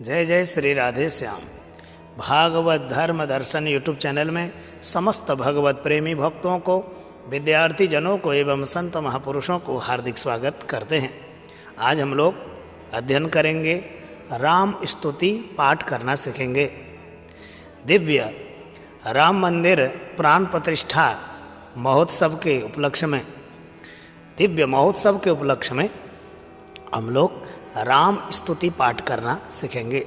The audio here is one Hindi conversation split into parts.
जय जय श्री राधे श्याम। भागवत धर्म दर्शन यूट्यूब चैनल में समस्त भगवत प्रेमी भक्तों को, विद्यार्थी जनों को एवं संत महापुरुषों को हार्दिक स्वागत करते हैं। आज हम लोग अध्ययन करेंगे, राम स्तुति पाठ करना सीखेंगे। दिव्य राम मंदिर प्राण प्रतिष्ठा महोत्सव के उपलक्ष्य में, दिव्य महोत्सव के उपलक्ष्य में हम लोग राम स्तुति पाठ करना सीखेंगे।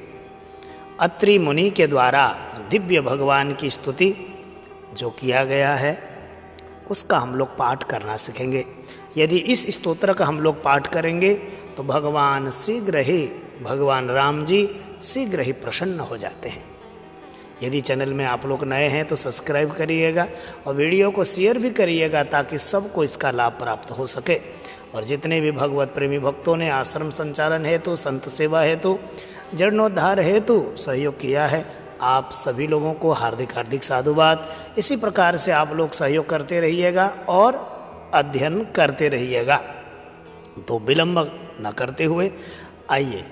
अत्रि मुनि के द्वारा दिव्य भगवान की स्तुति जो किया गया है उसका हम लोग पाठ करना सीखेंगे। यदि इस स्तोत्र का हम लोग पाठ करेंगे तो भगवान शीघ्र ही, भगवान राम जी शीघ्र ही प्रसन्न हो जाते हैं। यदि चैनल में आप लोग नए हैं तो सब्सक्राइब करिएगा और वीडियो को शेयर भी करिएगा ताकि सबको इसका लाभ प्राप्त हो सके। और जितने भी भगवत प्रेमी भक्तों ने आश्रम संचालन हेतु, संत सेवा हेतु, जीर्णोद्धार हेतु सहयोग किया है, आप सभी लोगों को हार्दिक हार्दिक साधुवाद। इसी प्रकार से आप लोग सहयोग करते रहिएगा और अध्ययन करते रहिएगा। तो विलंब न करते हुए आइए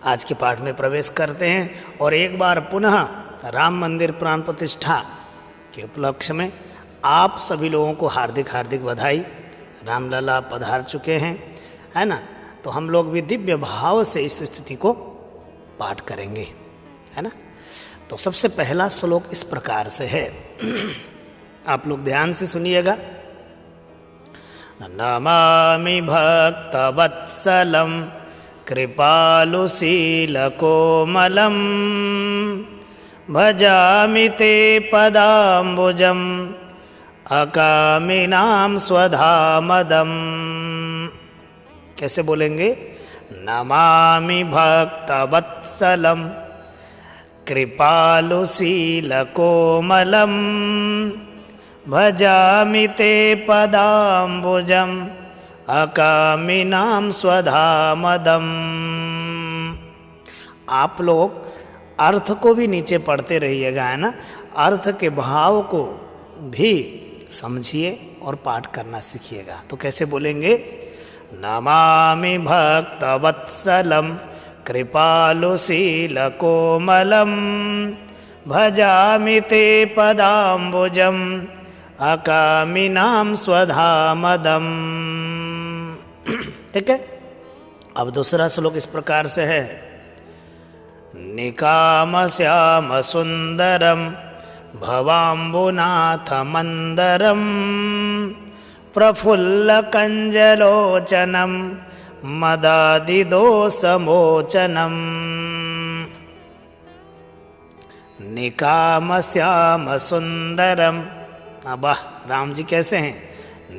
आज के पाठ में प्रवेश करते हैं। और एक बार पुनः राम मंदिर प्राण प्रतिष्ठा के उपलक्ष्य में आप सभी लोगों को हार्दिक हार्दिक बधाई। रामलला पधार चुके हैं, है ना। तो हम लोग भी दिव्य भाव से इस स्तुति को पाठ करेंगे, है ना। तो सबसे पहला श्लोक इस प्रकार से है, आप लोग ध्यान से सुनिएगा। नमामि भक्तवत्सलं कृपालुशीलकोमलं भजामि ते पदाम्बुजम् अकामिनां स्वधामदम्। कैसे बोलेंगे? नमामि भक्तवत्सलं कृपालुशीलकोमलं भजामि ते पदाम्बुजम् अकामिनां स्वधामदम्। आप लोग अर्थ को भी नीचे पढ़ते रहिएगा, है ना। अर्थ के भाव को भी समझिए और पाठ करना सीखिएगा। तो कैसे बोलेंगे? नमामि भक्तवत्सलं कृपालुशीलकोमलं भजामि ते पदाम्बुजम् अकामिनां स्वधामदम्। ठीक है। अब दूसरा श्लोक इस प्रकार से है, निकामश्याम सुंदरम भवाम्बुनाथमन्दरं प्रफुल्लकञ्जलोचनं मदादिदोषमोचनम्। निकामश्याम सुंदरम, अब राम जी कैसे हैं?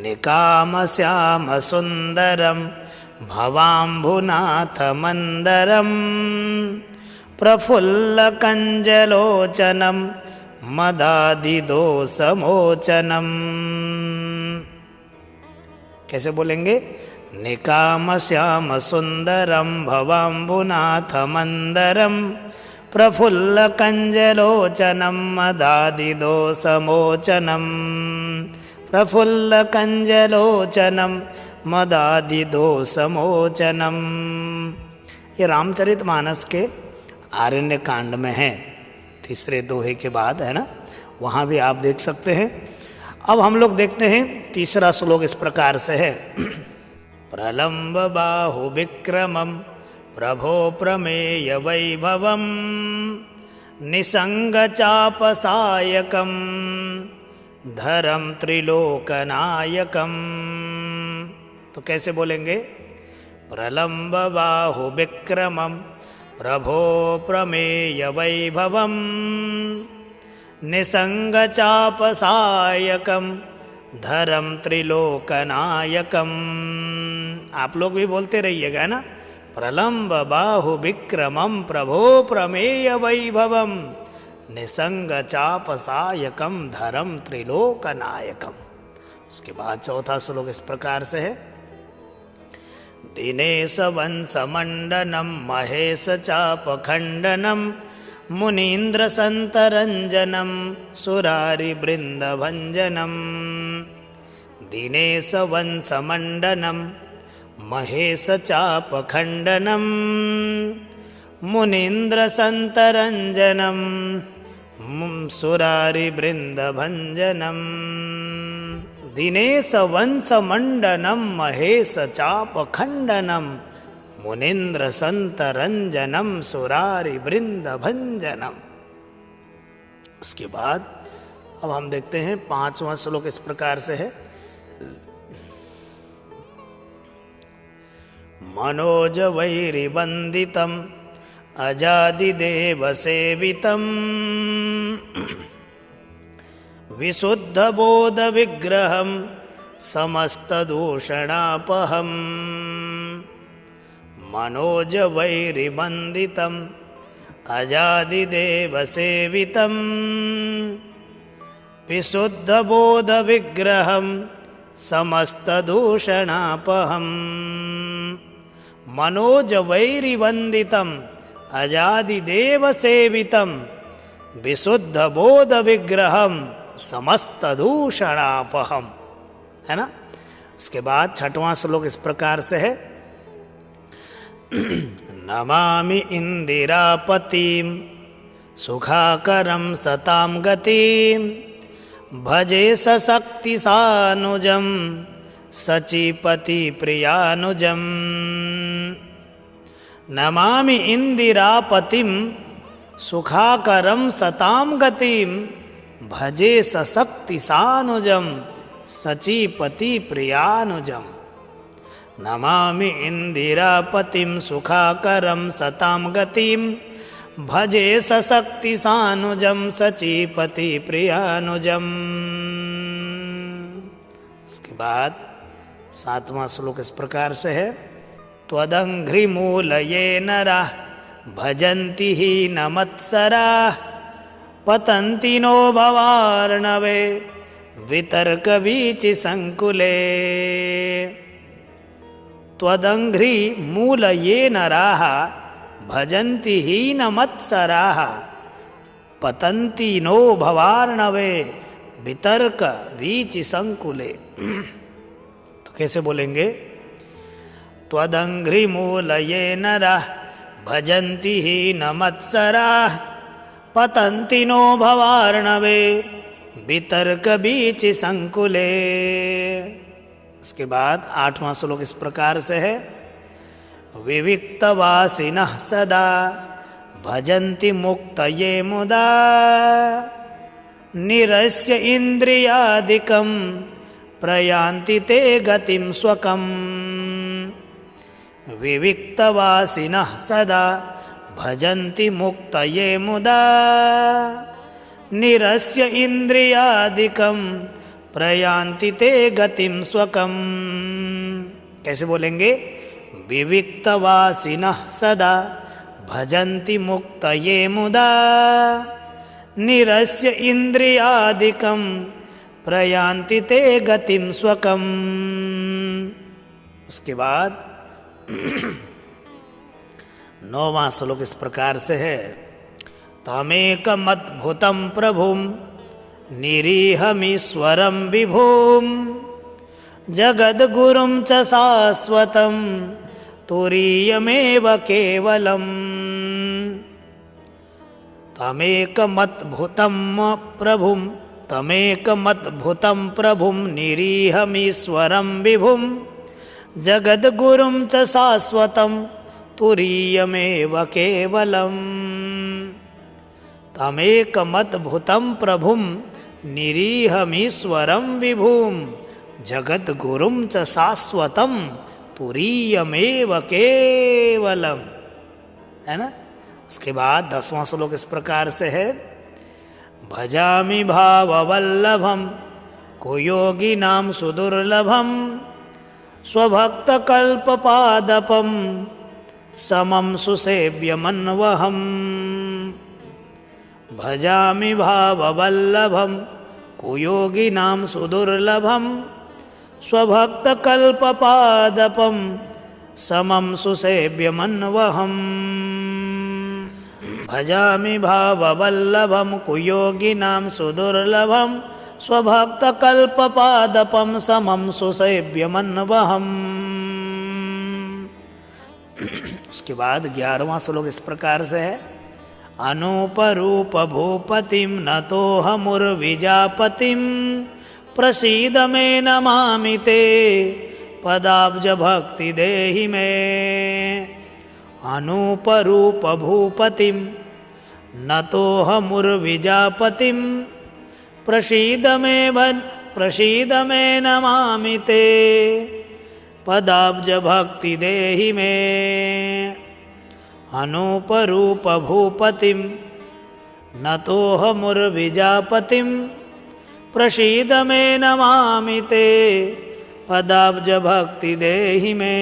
निकामश्याम सुंदरम भवाम्बुनाथमन्दरं प्रफुल्लकञ्जलोचनं मदादिदोषमोचनम्। कैसे बोलेंगे? निकामश्याम सुंदरम भवाम्बुनाथमन्दरं प्रफुल्लकञ्जलोचनं मदादिदोषमोचनम्। प्रफुल्लकञ्जलोचनं मदादिदोषमोचनम्। ये रामचरितमानस के आरण्य कांड में है, तीसरे दोहे के बाद, है ना। वहाँ भी आप देख सकते हैं। अब हम लोग देखते हैं तीसरा श्लोक इस प्रकार से है, प्रलम्ब बाहु विक्रमं प्रभो प्रमेय वैभवं निसंग चापसायकं धरम त्रिलोकनायकं। तो कैसे बोलेंगे? प्रलम्ब बाहु विक्रमं प्रभो प्रमेय वैभवं निसंग चापसायकं धरम त्रिलोकनायकं। आप लोग भी बोलते रहिएगा ना, प्रलम्ब बाहु विक्रमं प्रभो प्रमेय वैभवं निसंग चापसायकं धरम त्रिलोकनायकं। उसके बाद चौथा श्लोक इस प्रकार से है, दिनेश वंशमंडनं महेश चापखंडनं मुनीन्द्र संतरंजनं सुरारि बृंदभंजनं। दिनेश वंशमंडनं महेश चापखंडनं मुनीन्द्रसन्तरञ्जनं सुरारिवृन्दभञ्जनं दिनेशवंशमण्डनं महेशचापखण्डनं मुनीन्द्रसन्तरञ्जनं सुरारिवृन्दभञ्जनम्। उसके बाद अब हम देखते हैं 5वां श्लोक इस प्रकार से है। मनोजवैरिवन्दितम् अजादिदेवसेवितम् विशुद्धबोधविग्रहं समस्तदूषणापहम्। मनोजवैरिवन्दितम् अजादिदेवसेवितम् विशुद्धबोधविग्रहं समस्तदूषणापहम्। मनोजवैरिवन्दितम् अजादिदेवसेवितम् विशुद्धबोधविग्रहं समस्तदूषणापहम्। है ना। उसके बाद 6वां श्लोक इस प्रकार से है। नमामि इंदिरापतिं सुखाकरं सतां गतिं भजे सशक्तिसानुजं सचीपति प्रियानुजं। नमामि इंदिरापतिं सुखाकरं सतां गतिं भजे सशक्तिसानुजं सचीपति प्रियानुजं। नमामि इंदिरापतिं सुखाकरं सतां गतिं भजे सशक्तिसानुजं सचीपति प्रियानुजं। उसके बाद 7वां श्लोक इस प्रकार से है। त्वदङ्घ्रिमूलये नराः भजन्ति हीनमत्सराः पतन्ति नो भवार्णवे वितर्कवीचिसङ्कुले। त्वदङ्घ्रिमूलये नराः भजन्ति हीनमत्सराः पतन्ति नो भवार्णवे वितर्कवीचिसङ्कुले। तो कैसे बोलेंगे? त्वदङ्घ्रिमूलये नराः भजन्ति हीनमत्सराः पतन्ति नो भवार्णवे वितर्कवीचिसङ्कुले। उसके बाद 8वां श्लोक इस प्रकार से है। विविक्तवासिनः सदा भजन्ति मुक्तये मुदा निरस्य इन्द्रियादिकं प्रयान्ति ते गतिं स्वकम्। विविक्तवासिनः सदा भजन्ति मुक्तये मुदा निरस्य इन्द्रियादिकं प्रयान्ति ते गतिं स्वकम्। कैसे बोलेंगे? विविक्तवासिनः सदा भजन्ति मुक्तये मुदा निरस्य इन्द्रियादिकं प्रयान्ति ते गतिं स्वकम्। उसके बाद 9वां श्लोक इस प्रकार से है। तमेकमद्भुतं प्रभुं निरीहमीश्वरं विभुं जगद्गुरुं च शाश्वतं तुरीयमेव केवलम्। तमेकमद्भुतं प्रभुं निरीहमीश्वरं विभुं जगद्गुरुं च शाश्वतं तुरीयमेव केवलम्। तमेकमद्भुतं प्रभुं निरीहमीश्वरं विभुं जगद्गुरुं च शाश्वतं तुरीयमेव केवलम्। है ना। उसके बाद 10वां श्लोक इस प्रकार से है। भजामि भाववल्लभं कुयोगिनां सुदुर्लभं स्वभक्तकल्पपादपं समं सुसेव्यमन्वहम्। भजामि भाववल्लभं कुयोगिनां सुदुर्लभं स्वभक्तकल्पपादपं समं सुसेव्यमन्वहम्। भजामि भाववल्लभं कुयोगिनां सुदुर्लभं स्वभक्तकल्पपादपं समं सुसेव्यमन्वहम्। उसके बाद 11वां श्लोक इस प्रकार से है, अनूपरूप भूपतिम नतोऽहमुर्विजापतिम प्रसीद मे नमामि ते पदाब्ज भक्ति देहि मे। अनूपरूप भूपतिम नतोऽहमुर्विजापतिम प्रसीद मे नमामि ते पदाब्ज भक्ति देहि मे। अनूपरूप भूपतिम नतोऽहमुर्विजापतिम प्रसीद मे नमामि ते पदाब्ज भक्ति देहि मे।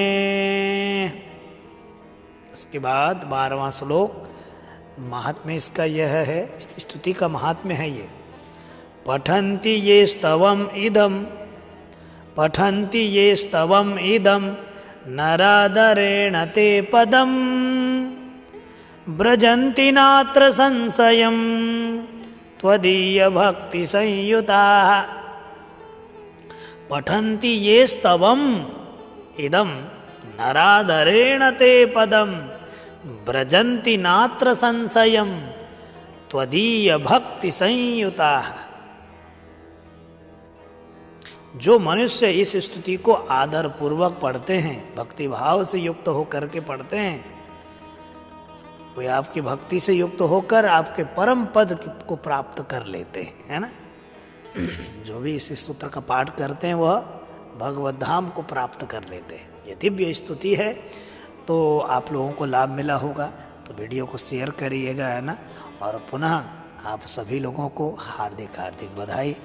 उसके बाद 12वां श्लोक, महात्म्य इसका यह है, स्तुति का महात्म्य है ये, पठन्ति ये स्तवम इदम नरादरेण ते पदम ब्रजन्ति नात्र संशयं त्वदीय भक्ति संयुताः। पठन्ति ये स्तवम इदम नरादरेण ते पदम ब्रजन्ति नात्र संशयं त्वदीय भक्ति संयुताः। जो मनुष्य इस स्तुति को आदर पूर्वक पढ़ते हैं, भक्ति भाव से युक्त होकर के पढ़ते हैं, वे आपकी भक्ति से युक्त होकर आपके परम पद को प्राप्त कर लेते हैं, है ना। जो भी इस स्तोत्र का पाठ करते हैं वह भगवत धाम को प्राप्त कर लेते हैं। ये दिव्य स्तुति है, तो आप लोगों को लाभ मिला होगा तो वीडियो को शेयर करिएगा, है ना। और पुनः आप सभी लोगों को हार्दिक हार्दिक बधाई,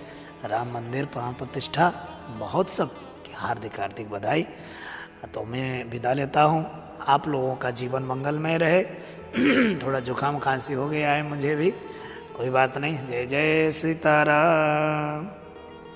राम मंदिर प्राण प्रतिष्ठा महोत्सव की हार्दिक हार्दिक बधाई। तो मैं विदा लेता हूँ, आप लोगों का जीवन मंगलमय रहे। थोड़ा जुकाम खांसी हो गया है मुझे भी, कोई बात नहीं। जय जय सीताराम।